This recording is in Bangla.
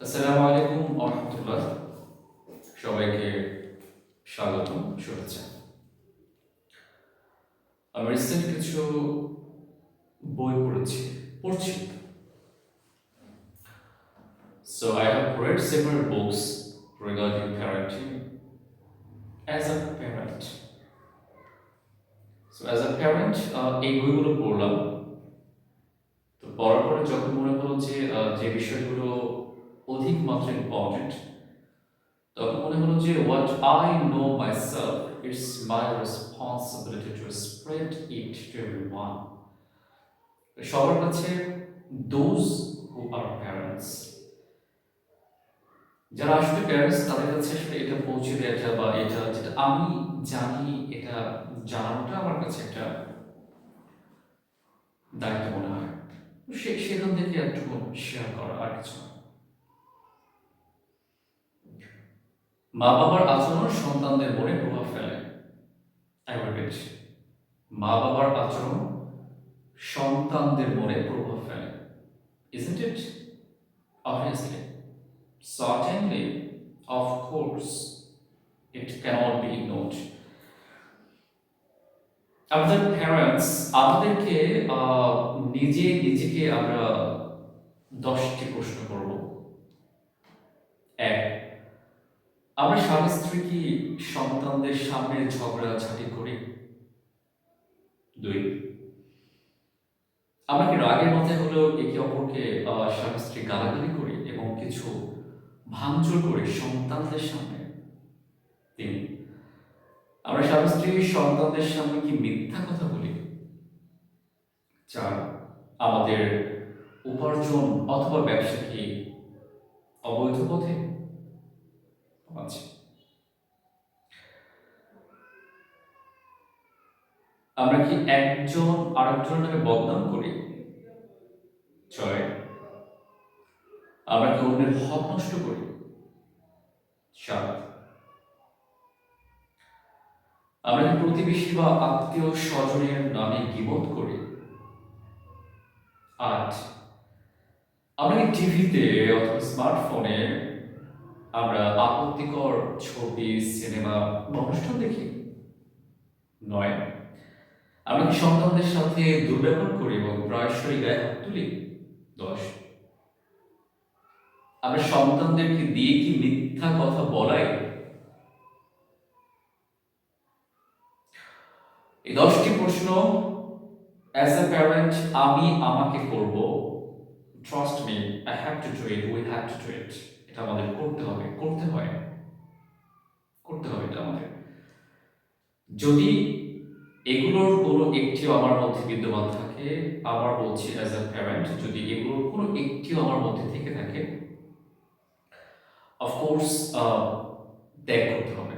আসসালামু আলাইকুম ওয়া রাহমাতুল্লাহ। সবাইকে স্বাগতম, শুভেচ্ছা। আমি রিসেন্ট কিছু বই পড়ছি। So I have read several books regarding parenting as a parent. So as a parent এই বইগুলো পড়লাম। তো পড়ার পরে যখন মনে হলো যে বিষয়গুলো অধিক মাত্রায় ইম্পর্টেন্ট, তখন মনে হলো যে what I know myself, it's my responsibility to spread it to everyone. সবার কাছে those who are parents, যারা আসলে প্যারেন্টস তাদের কাছে আসলে এটা পৌঁছে দেওয়াটা বা এটা যেটা আমি জানি এটা জানানোটা আমার কাছে একটা দায়িত্ব মনে হয়। সেখান থেকে একটু শেয়ার করা, আর কিছু না। মা বাবার আচরণ সন্তানদের মনে প্রভাব ফেলে। I repeat, মা বাবার আচরণ সন্তানদের মনে প্রভাব ফেলে। Isn't it? Obviously, certainly, of course, it cannot be ignored. আমাদের প্যারেন্টস আমাদেরকে নিজেকে আমরা 10টি প্রশ্ন করব। 1, আমরা স্বামী স্ত্রী কি সন্তানদের সামনে ঝগড়াঝাটি করি? 2, আমরা কি রাগের মাথায় হলেও একে অপরকে স্বামী স্ত্রী গালাগালি করি এবং কিছু ভাঙচুর করি সন্তানদের সামনে? 3, আমরা স্বামী স্ত্রী সন্তানদের সামনে কি মিথ্যা কথা বলি? 4, আমাদের উপার্জন অথবা ব্যবসা কি অবৈধ পথে? 5, আমরা কি একজন আরেকজনের নামে বদনাম করি? 6, আমরা কি অন্যের হক নষ্ট করি? 7, আমরা কি প্রতিবেশী বা আত্মীয় স্বজনের নামে গীবত করি? 8, আমরা কি টিভিতে অথবা স্মার্টফোনে আমরা আপত্তিকর ছবি, সিনেমা বা অনুষ্ঠান দেখি? 9, আমরা কি সন্তানদের সাথে দুর্ব্যবহার করি এবং প্রায়শই গায়ে হাত তুলি? 10, আমরা সন্তানদেরকে দিয়ে কি মিথ্যা কথা বলাই? এই 10টি প্রশ্ন অ্যাজ এ প্যারেন্ট আমি আমাকে করব। Trust me, I have to do it, we have to do it. এটা আমাদের করতে হবে, করতে হয় এটা আমাদের। যদি এগুলোর কোনো একটিও আমার মধ্যে বিদ্যমান থাকে, আবার বলছি অ্যাজ এ প্যারেন্ট, যদি এগুলোর কোনো একটিও আমার মধ্যে থেকে থাকে, অফকোর্স ত্যাগ করতে হবে।